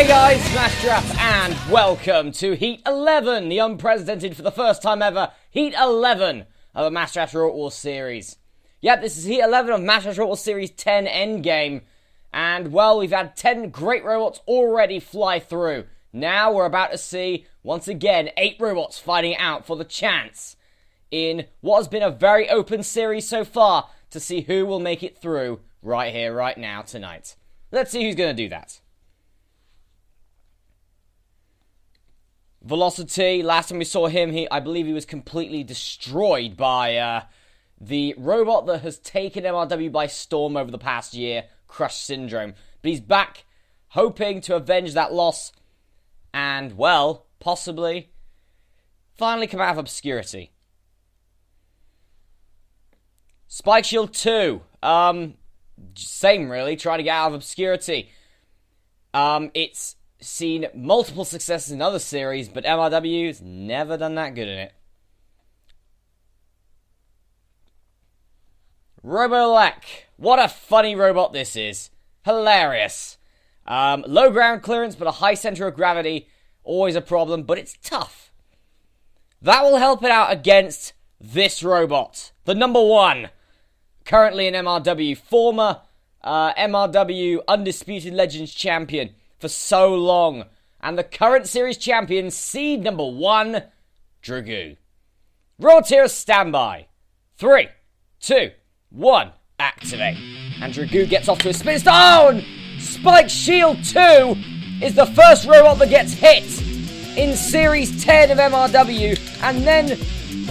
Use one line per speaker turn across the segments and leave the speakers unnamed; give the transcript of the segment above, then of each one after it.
Hey guys, Masteraths, and welcome to Heat 11, the unprecedented, for the first time ever, Heat 11 of the Masteraths Robot Wars series. Yep, this is Heat 11 of Masteraths Robot Wars Series 10 Endgame, and well, we've had 10 great robots already fly through. Now we're about to see, once again, 8 robots fighting out for the chance in what has been a very open series so far to see who will make it through right here, right now, tonight. Let's see who's going to do that. Velocity, last time we saw him, I believe he was completely destroyed by the robot that has taken MRW by storm over the past year, Crush Syndrome. But he's back, hoping to avenge that loss, and, well, possibly, finally come out of obscurity. Spike Shield 2, same really, trying to get out of obscurity. It's seen multiple successes in other series, but MRW's never done that good in it. Robolek. What a funny robot this is. Hilarious. Low ground clearance, but a high center of gravity. Always a problem, but it's tough. That will help it out against this robot. The number 1. Currently in MRW. Former MRW Undisputed Legends champion for so long, and the current series champion, seed number 1, Dragoo. Roboteer standby. 3, 2, 1, activate. And Dragoo gets off to a spin stone. Spike Shield 2 is the first robot that gets hit in Series 10 of MRW, and then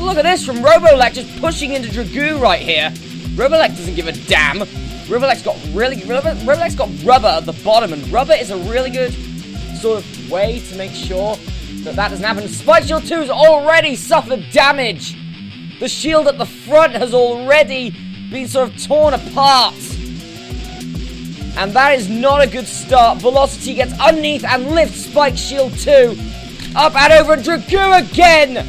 look at this from Robolek just pushing into Dragoo right here. Robolek doesn't give a damn. Robolek's got rubber at the bottom, and rubber is a really good sort of way to make sure that doesn't happen. Spike Shield 2 has already suffered damage. The shield at the front has already been sort of torn apart. And that is not a good start. Velocity gets underneath and lifts Spike Shield 2 up and over, and Dragoo again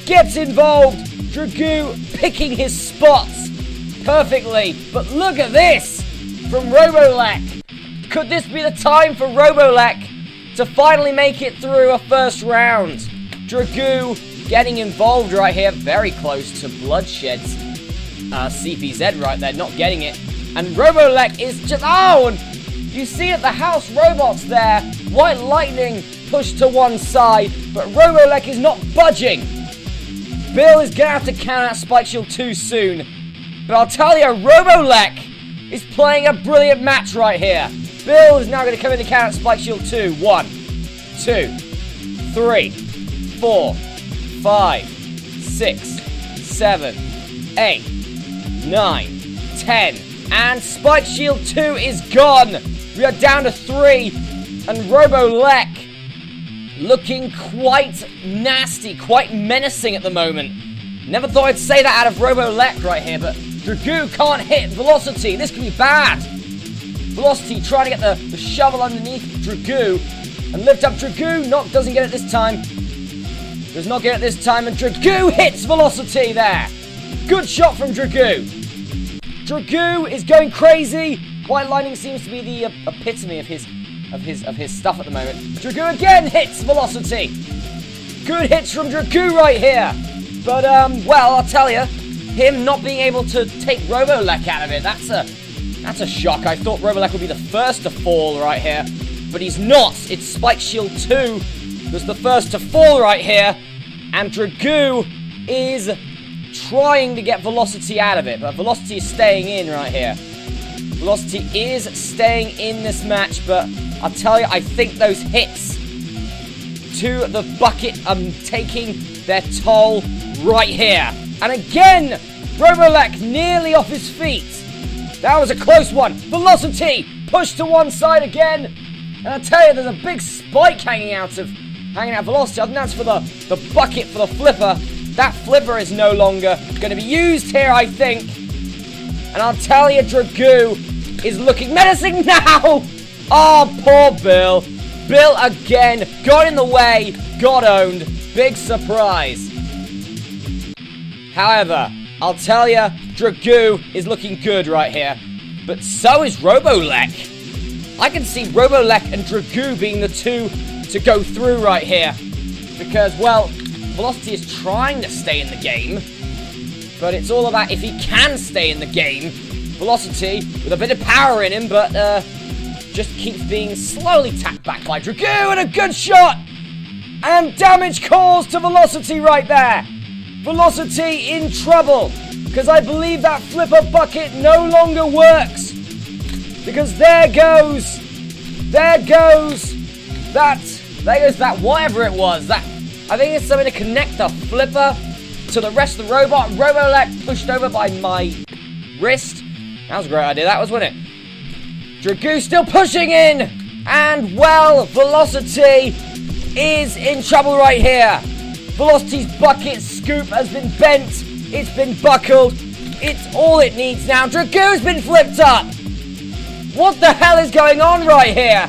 gets involved. Dragoo picking his spots perfectly, but look at this from Robolek. Could this be the time for Robolek to finally make it through a first round? Dragoo getting involved right here, very close to Bloodshed's CPZ right there, not getting it. And Robolek is just, oh, and you see at the house robots there, White Lightning pushed to one side, but Robolek is not budging. Bill is gonna have to count out Spike Shield 2 soon. But I'll tell you, Robolek is playing a brilliant match right here. Bill is now going to come in to count Spike Shield 2. 1, 2, 3, 4, 5, 6, 7, 8, 9, 10. And Spike Shield 2 is gone. We are down to 3. And Robolek looking quite nasty, quite menacing at the moment. Never thought I'd say that out of Robolek right here, but Dragoo can't hit Velocity. This could be bad. Velocity trying to get the shovel underneath Dragoo and lift up Dragoo. Doesn't get it this time. Does not get it this time, and Dragoo hits Velocity there. Good shot from Dragoo. Dragoo is going crazy. White Lightning seems to be the epitome of his stuff at the moment. Dragoo again hits Velocity. Good hits from Dragoo right here. But, well, I'll tell you, him not being able to take Robolek out of it, that's a shock. I thought Robolek would be the first to fall right here, but he's not. It's Spike Shield 2 that's the first to fall right here, and Dragoo is trying to get Velocity out of it, but Velocity is staying in right here. Velocity is staying in this match, but I'll tell you, I think those hits to the bucket are taking their toll right here. And again, Robolek nearly off his feet. That was a close one. Velocity pushed to one side again. And I tell you, there's a big spike hanging out of Velocity. I think that's for the bucket for the flipper. That flipper is no longer going to be used here, I think. And I'll tell you, Dragoo is looking menacing now. Oh, poor Bill. Bill again got in the way, got owned. Big surprise. However, I'll tell you, Dragoo is looking good right here. But so is Robolek. I can see Robolek and Dragoo being the two to go through right here. Because, well, Velocity is trying to stay in the game. But it's all about if he can stay in the game. Velocity, with a bit of power in him, but just keeps being slowly tapped back by Dragoo, and a good shot! And damage caused to Velocity right there. Velocity in trouble, because I believe that flipper bucket no longer works. Because there goes that whatever it was. I think it's something to connect the flipper to the rest of the robot. Robolek pushed over by my wrist. That was a great idea, that was, wasn't it? Dragoo still pushing in! And, well, Velocity is in trouble right here. Velocity's bucket scoop has been bent. It's been buckled. It's all it needs now. Dragoo's been flipped up! What the hell is going on right here?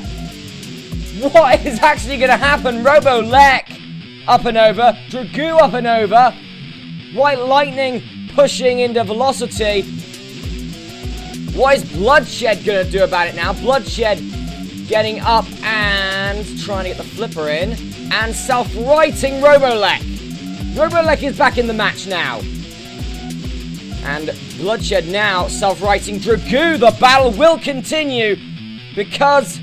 What is actually going to happen? Robolek up and over. Dragoo up and over. White Lightning pushing into Velocity. What is Bloodshed going to do about it now? Bloodshed getting up and trying to get the flipper in. And self-righting Robolek. Robolek is back in the match now. And Bloodshed now self-righting Dragoo. The battle will continue because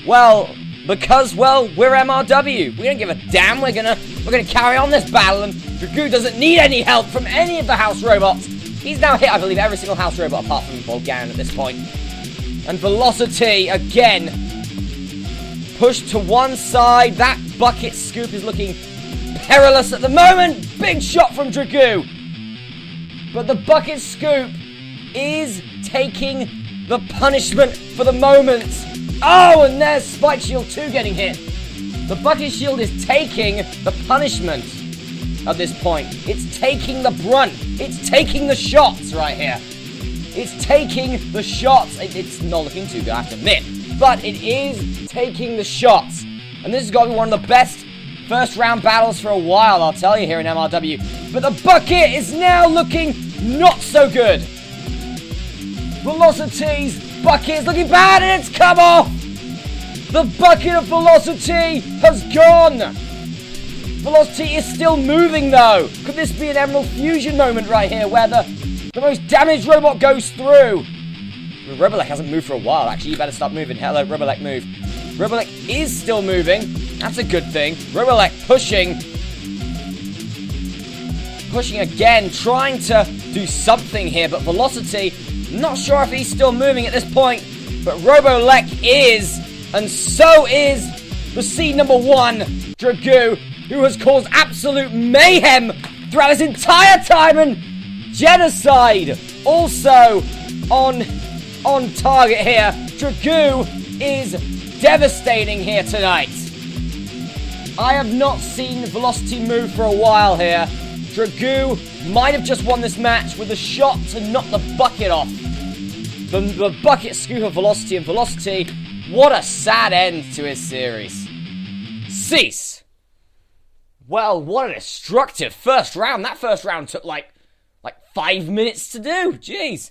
we're MRW. We don't give a damn. We're gonna carry on this battle, and Dragoo doesn't need any help from any of the house robots. He's now hit, I believe, every single house robot apart from Volgan at this point. And Velocity again pushed to one side. That bucket scoop is looking perilous at the moment. Big shot from Dragoo. But the bucket scoop is taking the punishment for the moment. Oh, and there's Spike Shield 2 getting hit. The bucket shield is taking the punishment at this point. It's taking the brunt. It's taking the shots right here. It's taking the shots. It's not looking too good, I have to admit. But it is taking the shots. And this has got to be one of the best first round battles for a while, I'll tell you, here in MRW. But the bucket is now looking not so good. Velocity's bucket is looking bad, and it's come off. The bucket of Velocity has gone. Velocity is still moving, though. Could this be an Emerald Fusion moment right here, where the most damaged robot goes through? Robolek hasn't moved for a while, actually. You better stop moving. Hello, Robolek, move. Robolek is still moving. That's a good thing. Robolek pushing. Pushing again, trying to do something here, but Velocity, not sure if he's still moving at this point, but Robolek is, and so is the seed number 1, Dragoo, who has caused absolute mayhem throughout this entire time, and genocide also on target here. Dragoo is devastating here tonight. I have not seen Velocity move for a while here. Dragoo might have just won this match with a shot to knock the bucket off. The bucket scoop of Velocity, and Velocity, what a sad end to his series. Cease. Well, what a destructive first round. That first round took like 5 minutes to do. Jeez.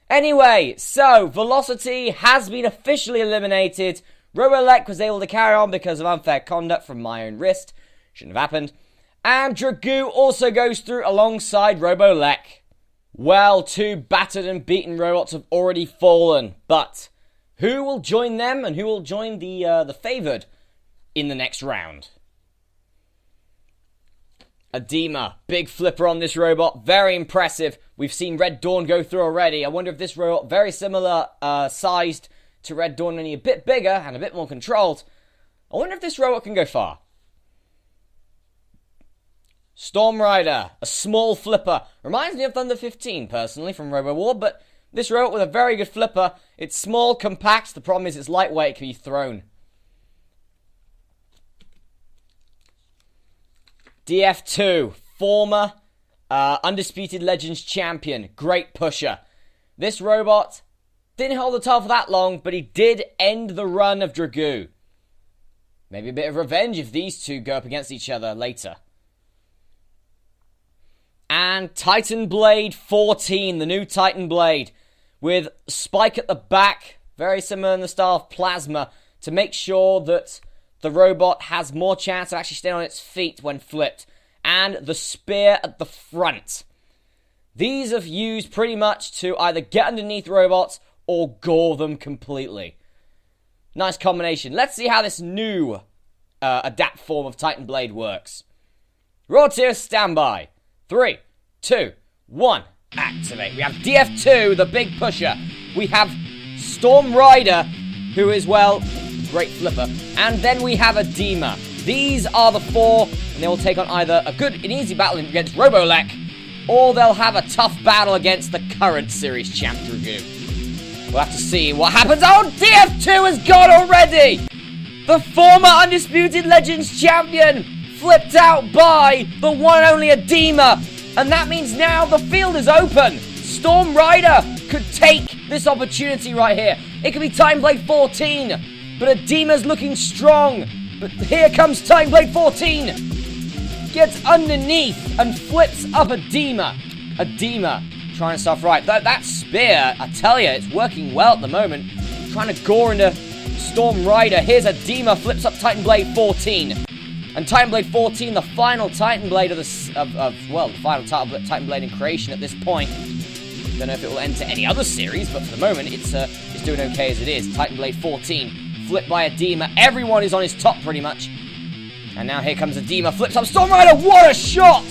Anyway, so Velocity has been officially eliminated. Robolek was able to carry on because of unfair conduct from my own wrist. Shouldn't have happened. And Dragoo also goes through alongside Robolek. Well, 2 battered and beaten robots have already fallen. But who will join them and who will join the favoured in the next round? Edema, big flipper on this robot, very impressive. We've seen Red Dawn go through already. I wonder if this robot, very similar sized to Red Dawn, only a bit bigger and a bit more controlled. I wonder if this robot can go far. Storm Rider, a small flipper. Reminds me of Thunder 15, personally, from Robo War, but this robot with a very good flipper. It's small, compact. The problem is it's lightweight, it can be thrown. DF2, former Undisputed Legends champion. Great pusher. This robot didn't hold the title for that long, but he did end the run of Dragoo. Maybe a bit of revenge if these two go up against each other later. And Titan Blade 14, the new Titan Blade, with Spike at the back, very similar in the style of Plasma, to make sure that the robot has more chance of actually staying on its feet when flipped. And the spear at the front. These are used pretty much to either get underneath robots or gore them completely. Nice combination. Let's see how this new adapt form of Titan Blade works. Raw tier standby. 3, 2, 1. Activate. We have DF2, the big pusher. We have Storm Rider, who is, well, great flipper. And then we have Edema. These are the 4, and they will take on either an easy battle against Robolek, or they'll have a tough battle against the current series champ, Dragoo. We'll have to see what happens. Oh, DF2 has gone already! The former Undisputed Legends champion flipped out by the one and only Edema, and that means now the field is open. Storm Rider could take this opportunity right here. It could be Titan Blade 14, but Edema's looking strong. But here comes Titan Blade 14. Gets underneath and flips up Edema. Edema trying stuff right. That spear, I tell you, it's working well at the moment. Trying to gore into Storm Rider. Here's Edema, flips up Titan Blade 14. And Titan Blade 14, the final Titan Blade of the final Titan Blade in creation at this point. Don't know if it will enter any other series, but for the moment, it's doing okay as it is. Titan Blade 14, flipped by Edema. Everyone is on his top, pretty much. And now here comes Edema, flips up Storm Rider. What a shot!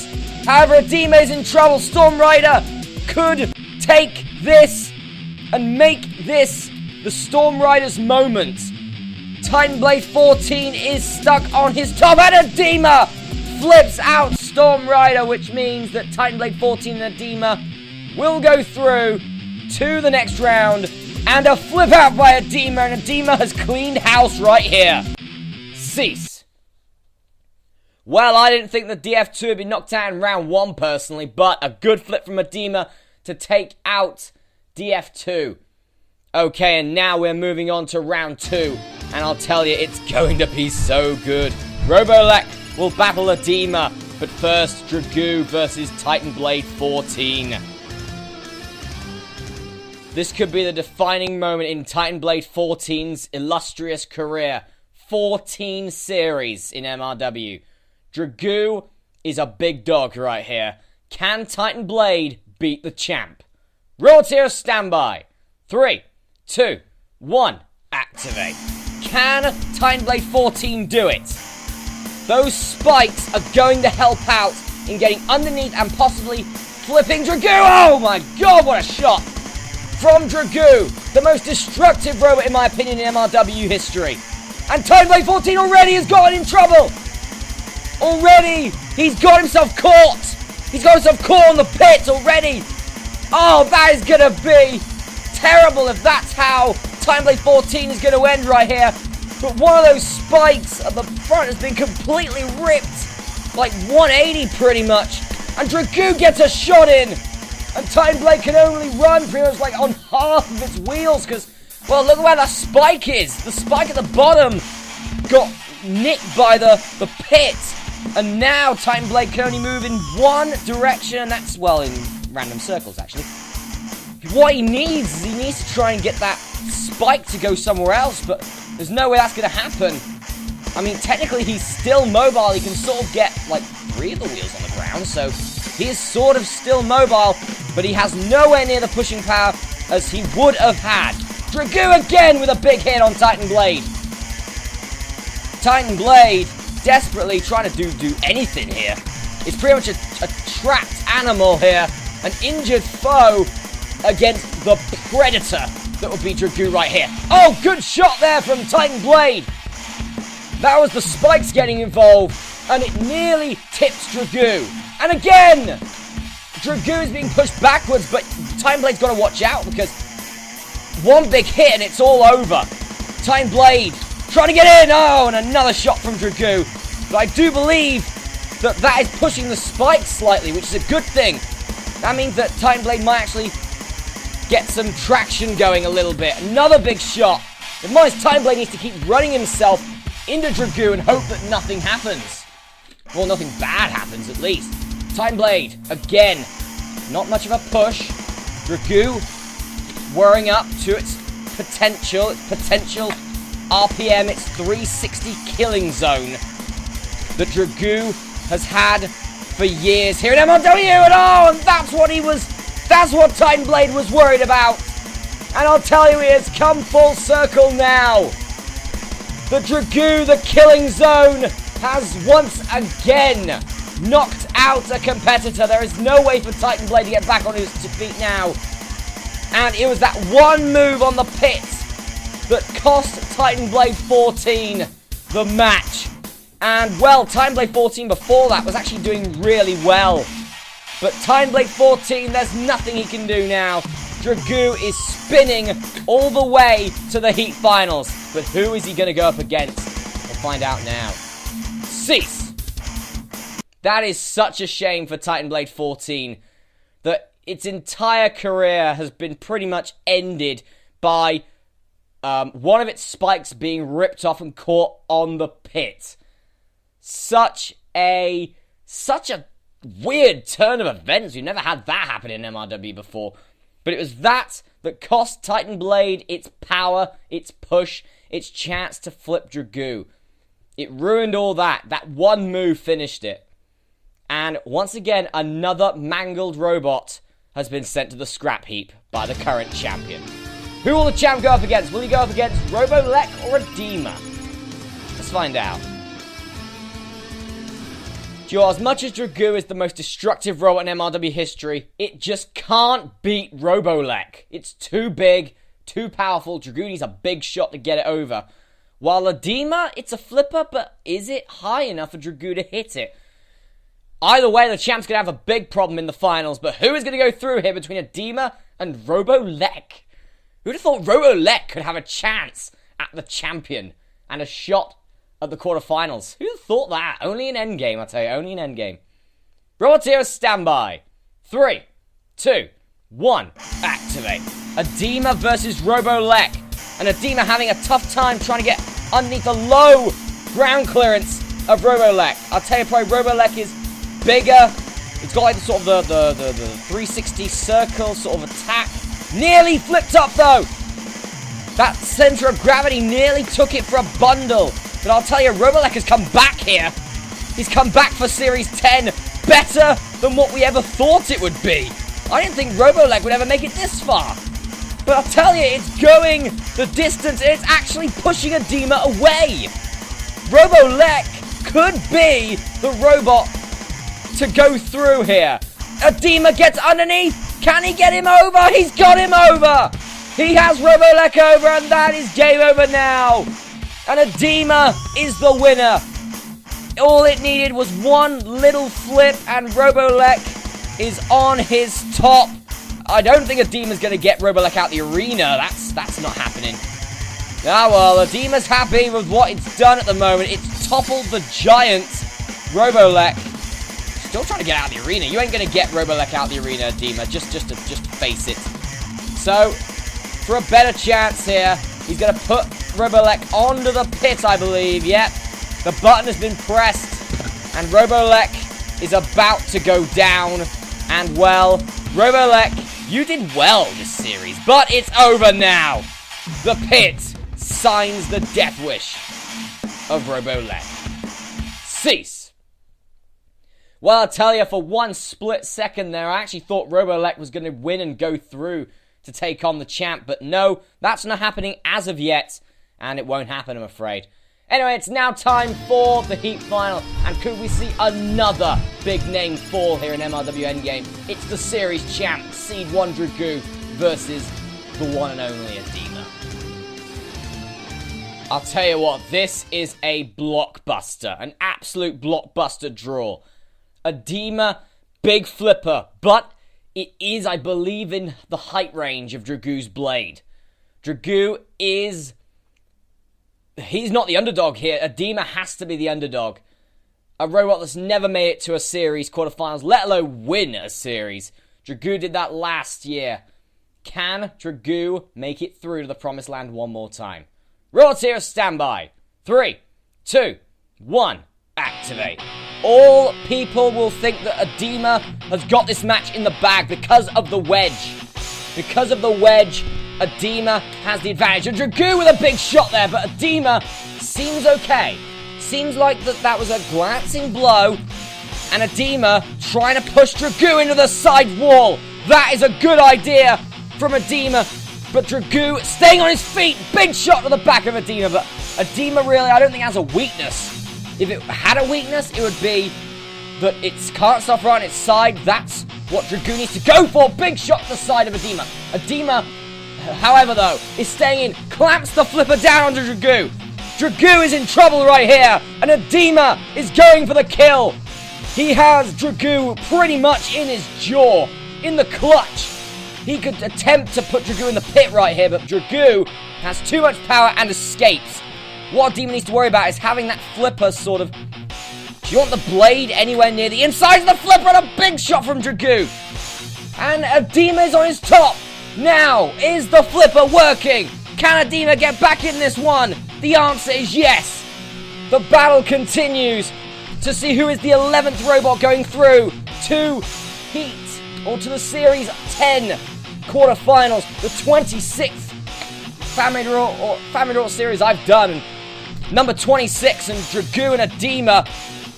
However, Edema is in trouble. Storm Rider could take this and make this the Storm Rider's moment. Titan Blade 14 is stuck on his top, and Edema flips out Storm Rider, which means that Titan Blade 14 and Edema will go through to the next round, and a flip out by Edema, and Edema has cleaned house right here. Cease. Well, I didn't think the DF2 had been knocked out in round 1 personally, but a good flip from Edema to take out DF2. Okay, and now we're moving on to round 2. And I'll tell you, it's going to be so good. Robolek will battle Edema, but first, Dragoo versus Titan Blade 14. This could be the defining moment in Titan Blade 14's illustrious career. 14 series in MRW. Dragoo is a big dog right here. Can Titan Blade beat the champ? Raw tier standby. 3, 2, 1, activate. Can Titan Blade 14 do it? Those spikes are going to help out in getting underneath and possibly flipping Dragoo. Oh my god, what a shot from Dragoo, the most destructive robot in my opinion in MRW history. And Titan Blade 14 already has gotten in trouble. Already, he's got himself caught. He's got himself caught on the pit already. Oh, that is going to be terrible if that's how Titan Blade 14 is going to end right here. But one of those spikes at the front has been completely ripped. Like 180 pretty much. And Dragoo gets a shot in. And Titan Blade can only run pretty much like on half of its wheels. Because, well, look where the spike is. The spike at the bottom got nicked by the pit. And now Titan Blade can only move in one direction. And that's, well, in random circles actually. What he needs is he needs to try and get that spike to go somewhere else, but there's no way that's going to happen. I mean, technically he's still mobile. He can sort of get like 3 of the wheels on the ground, so he is sort of still mobile, but he has nowhere near the pushing power as he would have had. Dragoo again with a big hit on Titan Blade. Titan Blade desperately trying to do anything here. It's pretty much a trapped animal here, an injured foe against the predator that would be Dragoo right here. Oh, good shot there from Titan Blade. That was the spikes getting involved, and it nearly tips Dragoo. And again, Dragoo is being pushed backwards, but Titan Blade's got to watch out because one big hit and it's all over. Titan Blade trying to get in. Oh, and another shot from Dragoo. But I do believe that is pushing the spikes slightly, which is a good thing. That means that Titan Blade might actually get some traction going a little bit. Another big shot. The minus Titan Blade needs to keep running himself into Dragoo and hope that nothing happens. Well, nothing bad happens, at least. Titan Blade, again. Not much of a push. Dragoo whirring up to its potential, RPM, its 360 killing zone that Dragoo has had for years here in MLW, and that's what Titan Blade was worried about. And I'll tell you, he has come full circle now. The Dragoo, the killing zone, has once again knocked out a competitor. There is no way for Titan Blade to get back on his feet now. And it was that one move on the pit that cost Titan Blade 14 the match. And, well, Titan Blade 14 before that was actually doing really well. But Titan Blade 14, there's nothing he can do now. Dragoo is spinning all the way to the Heat Finals. But who is he going to go up against? We'll find out now. Cease. That is such a shame for Titan Blade 14 that its entire career has been pretty much ended by one of its spikes being ripped off and caught on the pit. Such a weird turn of events. We've never had that happen in MRW before. But it was that cost Titan Blade its power, its push, its chance to flip Dragoo. It ruined all that. That one move finished it. And once again, another mangled robot has been sent to the scrap heap by the current champion. Who will the champ go up against? Will he go up against Robolek or Edema? Let's find out. As much as Dragoo is the most destructive robot in MRW history, it just can't beat Robolek. It's too big, too powerful. Dragoo needs a big shot to get it over. While Edema, it's a flipper, but is it high enough for Dragoo to hit it? Either way, the champ's going to have a big problem in the finals, but who is going to go through here between Edema and Robolek? Who'd have thought Robolek could have a chance at the champion and a shot at the quarterfinals? Who'd have thought that? Only in Endgame, I tell you, only in Endgame. Roboteers, standby. 3, 2, 1, activate. Edema versus Robolek. And Edema having a tough time trying to get underneath the low ground clearance of Robolek. I'll tell you, probably Robolek is bigger. It's got like the sort of the 360 circle sort of attack. Nearly flipped up though. That center of gravity nearly took it for a bundle. But I'll tell you, Robolek has come back here. He's come back for Series 10 better than what we ever thought it would be. I didn't think Robolek would ever make it this far. But I'll tell you, it's going the distance. It's actually pushing Edema away. Robolek could be the robot to go through here. Edema gets underneath. Can he get him over? He's got him over. He has Robolek over, and that is game over now. And Edema is the winner. All it needed was one little flip, and Robolek is on his top. I don't think Edema's going to get Robolek out the arena. That's not happening. Ah, well, Edema's happy with what it's done at the moment. It's toppled the giant Robolek. Still trying to get out of the arena. You ain't going to get Robolek out of the arena, Edema. Just face it. So, for a better chance here, he's going to put Robolek onto the pit, I believe. Yep. The button has been pressed, and Robolek is about to go down. And, well, Robolek, you did well this series, but it's over now. The pit signs the death wish of Robolek. Cease. Well, I'll tell you, for one split second there, I actually thought Robolek was going to win and go through to take on the champ, but no, that's not happening as of yet, and it won't happen, I'm afraid. Anyway, it's now time for the Heat Final, and could we see another big name fall here in MLW Endgame? It's the series champ, Seed 1 Dragoo, versus the one and only Edema. I'll tell you what, this is a blockbuster, an absolute blockbuster draw. Edema, big flipper, but it is, I believe, in the height range of Dragoo's blade. Dragoo is... he's not the underdog here. Edema has to be the underdog. A robot that's never made it to a series quarterfinals, let alone win a series. Dragoo did that last year. Can Dragoo make it through to the promised land one more time? Roboteer, standby. 3, 2, 1, activate. All people will think that Edema has got this match in the bag because of the wedge. Because of the wedge, Adema has the advantage. And Dragoo with a big shot there, but Adema seems okay. Seems like that was a glancing blow. And Adema trying to push Dragoo into the side wall. That is a good idea from Adema. But Dragoo staying on his feet. Big shot to the back of Adema. But Adema really, I don't think has a weakness. If it had a weakness, it would be that it can't stop right on its side. That's what Dragoo needs to go for. Big shot to the side of Adema. Adema, however, though, is staying in. Clamps the flipper down onto Dragoo. Dragoo is in trouble right here. And Adema is going for the kill. He has Dragoo pretty much in his jaw. In the clutch. He could attempt to put Dragoo in the pit right here, but Dragoo has too much power and escapes. What Adema needs to worry about is having that flipper sort of... Do you want the blade anywhere near the inside of the flipper? And a big shot from Dragoo. And Adema is on his top. Now, is the flipper working? Can Adema get back in this one? The answer is yes. The battle continues to see who is the 11th robot going through to Heat, or to the Series 10 quarterfinals, the 26th Family Draw series I've done. Number 26, and Dragoo and Adema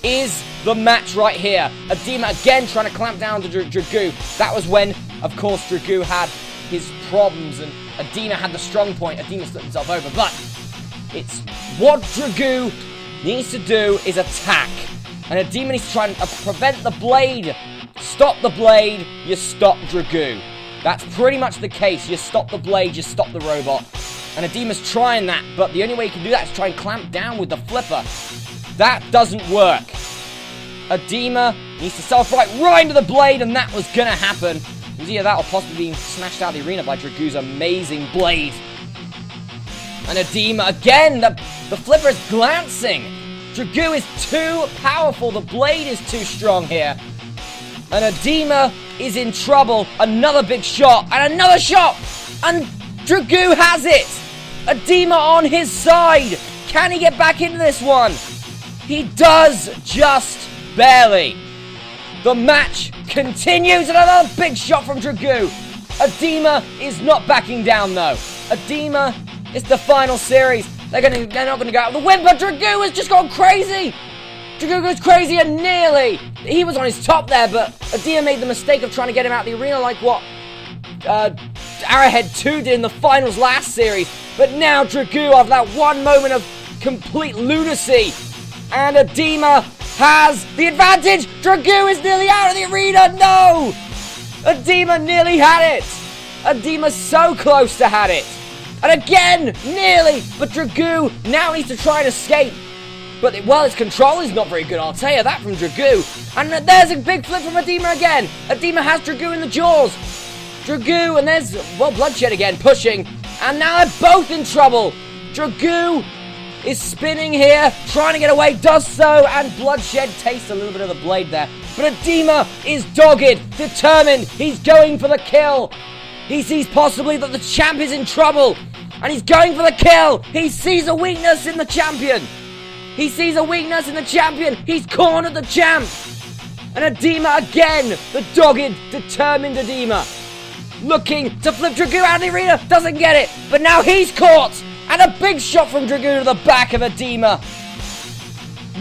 is the match right here. Adema again trying to clamp down to Dragoo. That was when, of course, Dragoo had his problems and Adema had the strong point. Adema slipped himself over, but it's what Dragoo needs to do is attack. And Adema needs to try and prevent the blade. Stop the blade, you stop Dragoo. That's pretty much the case. You stop the blade, you stop the robot. And Adema's trying that, but the only way you can do that is try and clamp down with the flipper. That doesn't work. Adema needs to self-right into the blade, and that was gonna happen. It was either that or possibly being smashed out of the arena by Dragoo's amazing blade. And Adema, again, the flipper is glancing. Dragoo is too powerful. The blade is too strong here. And Adema is in trouble. Another big shot. And another shot. And Dragoo has it. Adema on his side. Can he get back into this one? He does, just barely. The match continues. Another big shot from Dragoo. Adema is not backing down, though. Adema is the final series. They're not gonna go out with the win, but Dragoo has just gone crazy. Dragoo goes crazy and nearly. He was on his top there, but Adema made the mistake of trying to get him out of the arena like what Arrowhead 2 did in the finals last series. But now Dragoo, after that one moment of complete lunacy, and Adema has the advantage. Dragoo is nearly out of the arena. No! Adema nearly had it. Adema's so close to had it. And again, nearly, but Dragoo now needs to try and escape. But, well, his control is not very good, I'll tell you that from Dragoo. And there's a big flip from Adema again. Adema has Dragoo in the jaws. Dragoo, and there's, well, Bloodshed again, pushing. And now they're both in trouble. Dragoo is spinning here, trying to get away, does so, and Bloodshed tastes a little bit of the blade there. But Adema is dogged, determined. He's going for the kill. He sees possibly that the champ is in trouble. And he's going for the kill. He sees a weakness in the champion. He sees a weakness in the champion. He's cornered the champ. And Adema again. The dogged, determined Adema. Looking to flip Dragoo out of the arena. Doesn't get it. But now he's caught. And a big shot from Dragoo to the back of Adema.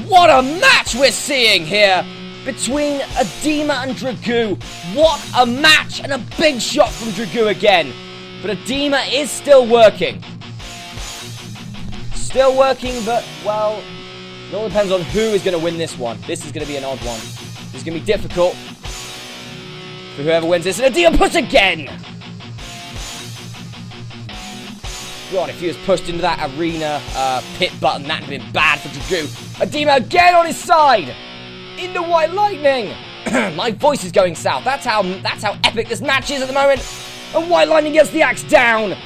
What a match we're seeing here between Adema and Dragoo. What a match, and a big shot from Dragoo again. But Adema is still working. Still working, but, well, it all depends on who is going to win this one. This is going to be an odd one. This is going to be difficult for whoever wins this. And Adema push again. God, if he was pushed into that arena pit button, that would have been bad for Dragoo. Adema again on his side. Into White Lightning. My voice is going south. That's how epic this match is at the moment. And White Lightning gets the axe down.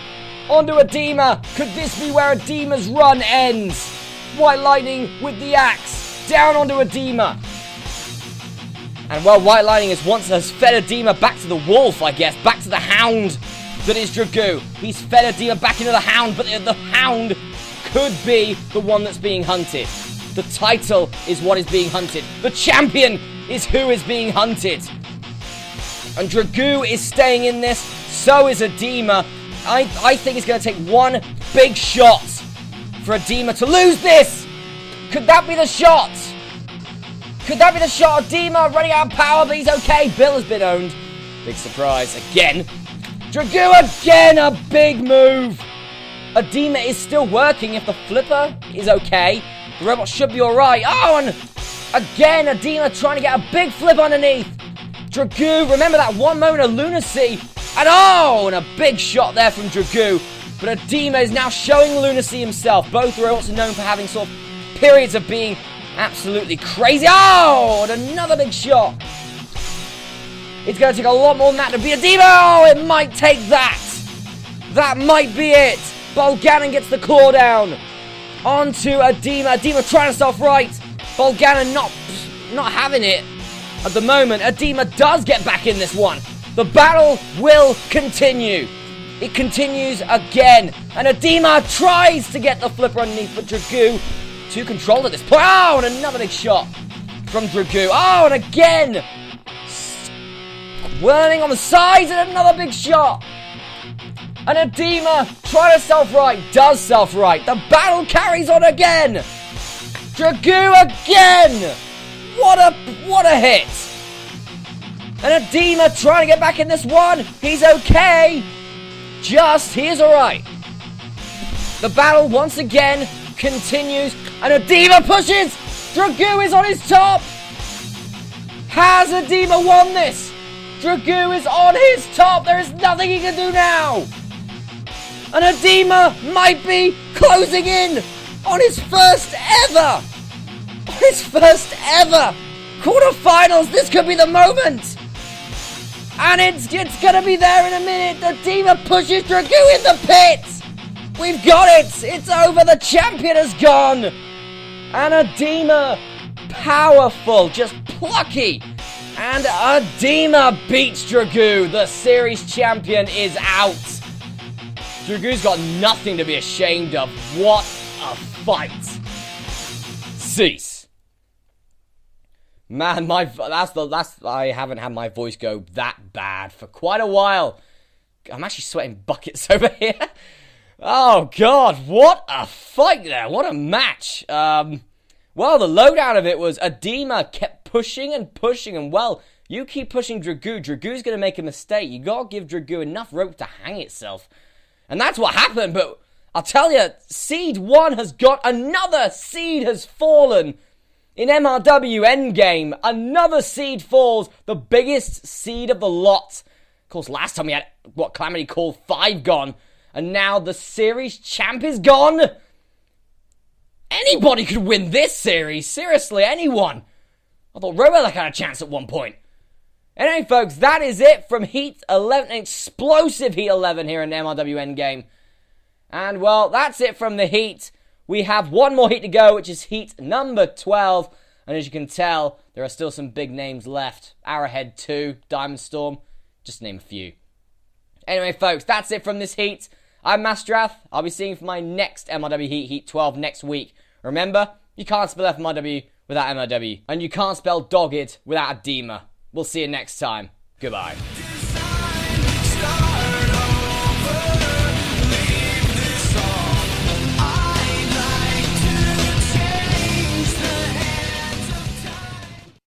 Onto Adema. Could this be where Adema's run ends? White Lightning with the axe. Down onto Adema. And well, White Lightning has fed Adema back to the wolf, I guess. Back to the hound that is Dragoo. He's fed Adema back into the hound, but the hound could be the one that's being hunted. The title is what is being hunted. The champion is who is being hunted. And Dragoo is staying in this. So is Adema. I think it's going to take one big shot for Adema to lose this. Could that be the shot? Could that be the shot? Adema running out of power, but he's okay. Bill has been owned. Big surprise again. Dragoo again, a big move. Adema is still working if the flipper is okay. The robot should be alright. Oh, and again, Adema trying to get a big flip underneath. Dragoo, remember that one moment of lunacy. And a big shot there from Dragoo. But Adema is now showing lunacy himself. Both robots are known for having sort of periods of being absolutely crazy. Oh, and another big shot. It's going to take a lot more than that to beat Adema. Oh, it might take that. That might be it. Bolgannon gets the claw down. Onto Adema. Adema trying herself right. Bolgannon not having it at the moment. Adema does get back in this one. The battle will continue. It continues again. And Adema tries to get the flipper underneath, but Dragoo to control at this point. Oh, and another big shot from Dragoo. Oh, and again. Whirling on the sides, and another big shot. And Adema trying to self-right, does self-right. The battle carries on again. Dragoo again. What a hit. And Adema trying to get back in this one. He's okay. He is alright. The battle once again continues. And Adema pushes. Dragoo is on his top. Has Adema won this? Dragoo is on his top. There is nothing he can do now. And Adema might be closing in on his first ever. Quarterfinals. This could be the moment. And it's going to be there in a minute. Adema pushes Dragoo in the pit. We've got it. It's over. The champion has gone. And Adema, powerful, just plucky. And Adema beats Dragoo. The series champion is out. Dragoo's got nothing to be ashamed of. What a fight. Cease. Man, I haven't had my voice go that bad for quite a while. I'm actually sweating buckets over here. Oh, God, what a fight there. What a match. Well, the lowdown of it was Adema kept pushing and pushing, and well, you keep pushing Dragoo. Dragoo's going to make a mistake. You got to give Dragoo enough rope to hang itself. And that's what happened, but I'll tell you, Seed 1 has got another seed has fallen. In MRW Endgame, another seed falls, the biggest seed of the lot. Of course, last time we had, Calamity called 5 gone, and now the series champ is gone. Anybody could win this series, seriously, anyone. I thought Robelek had a chance at one point. Anyway, folks, that is it from Heat 11, an explosive Heat 11 here in MRW Endgame. And, well, that's it from the Heat. We have one more Heat to go, which is Heat number 12. And as you can tell, there are still some big names left. Arrowhead 2, Diamond Storm, just to name a few. Anyway, folks, that's it from this Heat. I'm Masterath. I'll be seeing you for my next MRW Heat, Heat 12, next week. Remember, you can't spell FMRW without MRW. And you can't spell dogged without Adema. We'll see you next time. Goodbye.